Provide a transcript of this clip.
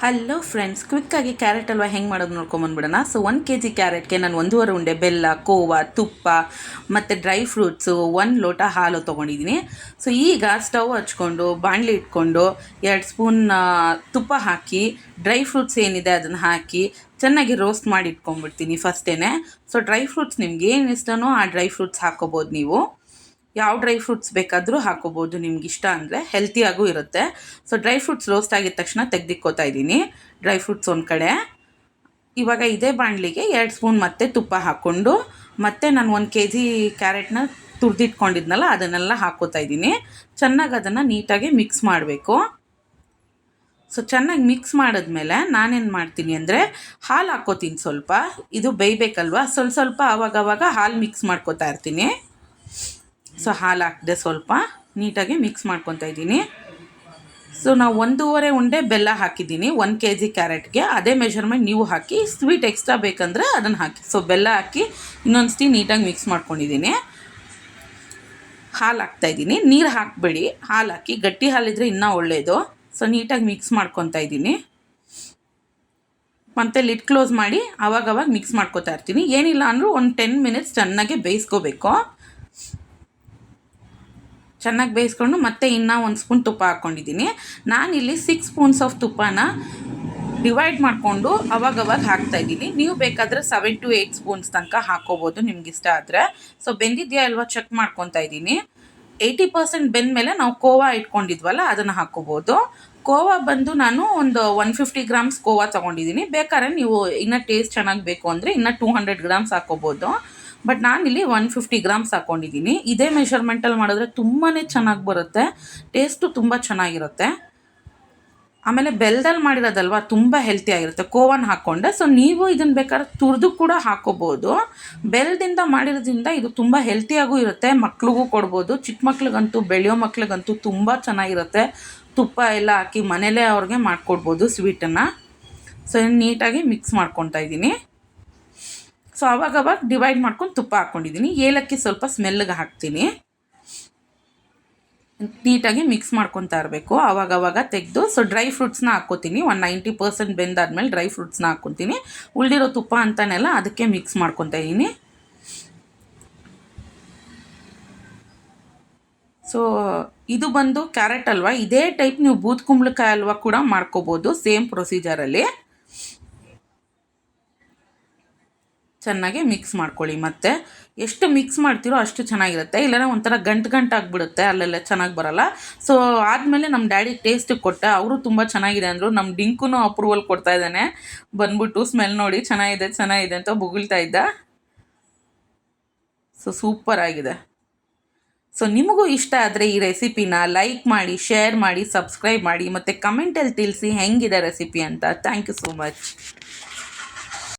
Hello friends, ಕ್ವಿಕ್ಕಾಗಿ carrot halwa ಹೆಂಗೆ ಮಾಡೋದು ನೋಡ್ಕೊಂಬಂದ್ಬಿಡೋಣ. So 1 kg ಕ್ಯಾರೆಟ್ಗೆ ನಾನು 1.5 ಉಂಡೆ ಬೆಲ್ಲ, ಕೋವಾ, ತುಪ್ಪ ಮತ್ತು ಡ್ರೈ ಫ್ರೂಟ್ಸು, 1 ಲೋಟ ಹಾಲು ತೊಗೊಂಡಿದ್ದೀನಿ. ಸೊ ಈಗ ಸ್ಟವ್ ಹಚ್ಕೊಂಡು ಬಾಣಲಿ ಇಟ್ಕೊಂಡು 2 ಸ್ಪೂನ್ ತುಪ್ಪ ಹಾಕಿ ಡ್ರೈ ಫ್ರೂಟ್ಸ್ ಏನಿದೆ ಅದನ್ನು ಹಾಕಿ ಚೆನ್ನಾಗಿ ರೋಸ್ಟ್ ಮಾಡಿ ಇಟ್ಕೊಂಡ್ಬಿಡ್ತೀನಿ ಫಸ್ಟೇ. ಸೊ ಡ್ರೈ ಫ್ರೂಟ್ಸ್ ನಿಮ್ಗೆ ಏನು ಇಷ್ಟನೋ ಆ ಡ್ರೈ ಫ್ರೂಟ್ಸ್ ಹಾಕೋಬೋದು. ನೀವು ಯಾವ ಡ್ರೈ ಫ್ರೂಟ್ಸ್ ಬೇಕಾದರೂ ಹಾಕೋಬೋದು ನಿಮ್ಗೆ ಇಷ್ಟ ಅಂದರೆ, ಹೆಲ್ತಿಯಾಗೂ ಇರುತ್ತೆ. ಸೊ ಡ್ರೈ ಫ್ರೂಟ್ಸ್ ರೋಸ್ಟ್ ಆಗಿದ ತಕ್ಷಣ ತೆಗೆದಿಕ್ಕೋತಾ ಇದ್ದೀನಿ ಡ್ರೈ ಫ್ರೂಟ್ಸ್ ಒಂದು ಕಡೆ. ಇವಾಗ ಇದೇ ಬಾಣಲಿಗೆ 2 ಸ್ಪೂನ್ ಮತ್ತೆ ತುಪ್ಪ ಹಾಕ್ಕೊಂಡು ಮತ್ತೆ ನಾನು 1 kg ಕ್ಯಾರೆಟ್ನ ತುರಿದಿಟ್ಕೊಂಡಿದ್ನಲ್ಲ ಅದನ್ನೆಲ್ಲ ಹಾಕೋತಾ ಇದ್ದೀನಿ. ಚೆನ್ನಾಗಿ ಅದನ್ನು ನೀಟಾಗಿ ಮಿಕ್ಸ್ ಮಾಡಬೇಕು. ಸೊ ಚೆನ್ನಾಗಿ ಮಿಕ್ಸ್ ಮಾಡಿದ್ಮೇಲೆ ನಾನೇನು ಮಾಡ್ತೀನಿ ಅಂದರೆ ಹಾಲು ಹಾಕ್ಕೋತೀನಿ ಸ್ವಲ್ಪ. ಇದು ಬೇಯಬೇಕಲ್ವ, ಸ್ವಲ್ಪ ಆವಾಗವಾಗ ಹಾಲು ಮಿಕ್ಸ್ ಮಾಡ್ಕೋತಾ ಇರ್ತೀನಿ. ಸೊ ಹಾಲು ಹಾಕಿದೆ, ಸ್ವಲ್ಪ ನೀಟಾಗಿ ಮಿಕ್ಸ್ ಮಾಡ್ಕೊತಾ ಇದ್ದೀನಿ. ಸೊ ನಾವು 1.5 ಉಂಡೆ ಬೆಲ್ಲ ಹಾಕಿದ್ದೀನಿ 1 kg ಕ್ಯಾರೆಟ್ಗೆ. ಅದೇ ಮೆಷರ್ಮೆಂಟ್ ನೀವು ಹಾಕಿ. ಸ್ವೀಟ್ ಎಕ್ಸ್ಟ್ರಾ ಬೇಕಂದರೆ ಅದನ್ನು ಹಾಕಿ. ಸೊ ಬೆಲ್ಲ ಹಾಕಿ ಇನ್ನೊಂದು ನೀಟಾಗಿ ಮಿಕ್ಸ್ ಮಾಡ್ಕೊಂಡಿದ್ದೀನಿ. ಹಾಲು ಹಾಕ್ತಾಯಿದ್ದೀನಿ, ನೀರು ಹಾಕಬೇಡಿ, ಹಾಲು ಹಾಕಿ. ಗಟ್ಟಿ ಹಾಲಿದ್ರೆ ಇನ್ನೂ ಒಳ್ಳೆಯದು. ಸೊ ನೀಟಾಗಿ ಮಿಕ್ಸ್ ಮಾಡ್ಕೊತಾ ಇದ್ದೀನಿ. ಮತ್ತು ಲಿಡ್ ಕ್ಲೋಸ್ ಮಾಡಿ ಆವಾಗವಾಗ ಮಿಕ್ಸ್ ಮಾಡ್ಕೊತಾ ಇರ್ತೀನಿ. ಏನಿಲ್ಲ ಅಂದರೂ ಒಂದು 10 ಮಿನಿಟ್ಸ್ ಚೆನ್ನಾಗಿ ಬೇಯಿಸ್ಕೋಬೇಕು. ಚೆನ್ನಾಗಿ ಬೇಯಿಸ್ಕೊಂಡು ಮತ್ತೆ ಇನ್ನೂ 1 ಸ್ಪೂನ್ ತುಪ್ಪ ಹಾಕ್ಕೊಂಡಿದ್ದೀನಿ. ನಾನಿಲ್ಲಿ 6 ಸ್ಪೂನ್ಸ್ ಆಫ್ ತುಪ್ಪನ ಡಿವೈಡ್ ಮಾಡಿಕೊಂಡು ಅವಾಗವಾಗ ಹಾಕ್ತಾಯಿದ್ದೀನಿ. ನೀವು ಬೇಕಾದರೆ 7 to 8 ಸ್ಪೂನ್ಸ್ ತನಕ ಹಾಕ್ಕೋಬೋದು ನಿಮ್ಗೆ ಇಷ್ಟ ಆದರೆ. ಸೊ ಬೆಂದಿದೆಯಾ ಅಲ್ವಾ ಚೆಕ್ ಮಾಡ್ಕೊತಾ ಇದ್ದೀನಿ. 80% ಬೆಂದಮೇಲೆ ನಾವು ಕೋವಾ ಇಟ್ಕೊಂಡಿದ್ವಲ್ಲ ಅದನ್ನು ಹಾಕ್ಕೋಬೋದು. ಕೋವಾ ಬಂದು ನಾನು ಒಂದು 150 ಗ್ರಾಮ್ಸ್ ಕೋವಾ ತೊಗೊಂಡಿದ್ದೀನಿ. ಬೇಕಾದ್ರೆ ನೀವು ಇನ್ನೂ ಟೇಸ್ಟ್ ಚೆನ್ನಾಗಿ ಬೇಕು ಅಂದರೆ ಇನ್ನೂ 200 ಗ್ರಾಮ್ಸ್ ಹಾಕ್ಕೋಬೋದು. ಬಟ್ ನಾನಿಲ್ಲಿ 150 ಗ್ರಾಮ್ಸ್ ಹಾಕ್ಕೊಂಡಿದ್ದೀನಿ. ಇದೇ ಮೆಷರ್ಮೆಂಟಲ್ಲಿ ಮಾಡಿದ್ರೆ ತುಂಬಾ ಚೆನ್ನಾಗಿ ಬರುತ್ತೆ, ಟೇಸ್ಟು ತುಂಬ ಚೆನ್ನಾಗಿರುತ್ತೆ. ಆಮೇಲೆ ಬೆಲ್ಲದಲ್ಲಿ ಮಾಡಿರೋದಲ್ವ, ತುಂಬ ಹೆಲ್ತಿ ಆಗಿರುತ್ತೆ. ಕೋವನ್ ಹಾಕ್ಕೊಂಡೆ. ಸೊ ನೀವು ಇದನ್ನು ಬೇಕಾದ್ರೆ ತುರಿದು ಕೂಡ ಹಾಕ್ಕೋಬೋದು. ಬೆಲ್ಲದಿಂದ ಮಾಡಿರೋದ್ರಿಂದ ಇದು ತುಂಬ ಹೆಲ್ತಿಯಾಗೂ ಇರುತ್ತೆ, ಮಕ್ಳಿಗೂ ಕೊಡ್ಬೋದು. ಚಿಕ್ಕ ಮಕ್ಳಿಗಂತೂ, ಬೆಳೆಯೋ ಮಕ್ಳಿಗಂತೂ ತುಂಬ ಚೆನ್ನಾಗಿರುತ್ತೆ. ತುಪ್ಪ ಎಲ್ಲ ಹಾಕಿ ಮನೇಲೇ ಅವ್ರಿಗೆ ಮಾಡಿಕೊಡ್ಬೋದು ಸ್ವೀಟನ್ನು. ಸೊ ನೀಟಾಗಿ ಮಿಕ್ಸ್ ಮಾಡ್ಕೊತಾ ಇದ್ದೀನಿ. ಸೊ ಅವಾಗವಾಗ ಡಿವೈಡ್ ಮಾಡ್ಕೊಂಡು ತುಪ್ಪ ಹಾಕ್ಕೊಂಡಿದ್ದೀನಿ. ಏಲಕ್ಕಿ ಸ್ವಲ್ಪ ಸ್ಮೆಲ್ಗೆ ಹಾಕ್ತೀನಿ. ನೀಟಾಗಿ ಮಿಕ್ಸ್ ಮಾಡ್ಕೊತಾ ಇರಬೇಕು ಆವಾಗವಾಗ ತೆಗೆದು. ಸೊ ಡ್ರೈ ಫ್ರೂಟ್ಸ್ನ ಹಾಕ್ಕೋತೀನಿ. 90% ಬೆಂದಾದ್ಮೇಲೆ ಡ್ರೈ ಫ್ರೂಟ್ಸ್ನ ಹಾಕ್ಕೊತೀನಿ. ಉಳಿದಿರೋ ತುಪ್ಪ ಅಂತಾನೆಲ್ಲ ಅದಕ್ಕೆ ಮಿಕ್ಸ್ ಮಾಡ್ಕೊತಾ ಇದ್ದೀನಿ. ಸೊ ಇದು ಬಂದು ಕ್ಯಾರೆಟ್ ಹಲ್ವಾ. ಇದೇ ಟೈಪ್ ನೀವು ಬೂದ್ ಕುಂಬಳಕಾಯಿ ಹಲ್ವಾ ಕೂಡ ಮಾಡ್ಕೋಬೋದು, ಸೇಮ್ ಪ್ರೊಸೀಜರಲ್ಲಿ. ಚೆನ್ನಾಗಿ ಮಿಕ್ಸ್ ಮಾಡ್ಕೊಳ್ಳಿ. ಮತ್ತು ಎಷ್ಟು ಮಿಕ್ಸ್ ಮಾಡ್ತೀರೋ ಅಷ್ಟು ಚೆನ್ನಾಗಿರುತ್ತೆ. ಇಲ್ಲಾಂದರೆ ಒಂಥರ ಗಂಟು ಆಗಿಬಿಡುತ್ತೆ, ಅಲ್ಲೆಲ್ಲ ಚೆನ್ನಾಗಿ ಬರೋಲ್ಲ. ಸೊ ಆದಮೇಲೆ ನಮ್ಮ ಡ್ಯಾಡಿಗೆ ಟೇಸ್ಟಿಗೆ ಕೊಟ್ಟೆ, ಅವರು ತುಂಬ ಚೆನ್ನಾಗಿದೆ ಅಂದರು. ನಮ್ಮ ಡಿಂಕೂ ಅಪ್ರೂವಲ್ ಕೊಡ್ತಾ ಇದ್ದಾನೆ, ಬಂದ್ಬಿಟ್ಟು ಸ್ಮೆಲ್ ನೋಡಿ ಚೆನ್ನಾಗಿದೆ ಅಂತ ಬುಗುಳ್ತಾ ಇದ್ದ. ಸೊ ಸೂಪರ್ ಆಗಿದೆ. ಸೊ ನಿಮಗೂ ಇಷ್ಟ ಆದರೆ ಈ ರೆಸಿಪಿನ ಲೈಕ್ ಮಾಡಿ, ಶೇರ್ ಮಾಡಿ, ಸಬ್ಸ್ಕ್ರೈಬ್ ಮಾಡಿ, ಮತ್ತು ಕಮೆಂಟಲ್ಲಿ ತಿಳಿಸಿ ಹೆಂಗಿದೆ ರೆಸಿಪಿ ಅಂತ. Thank you so much.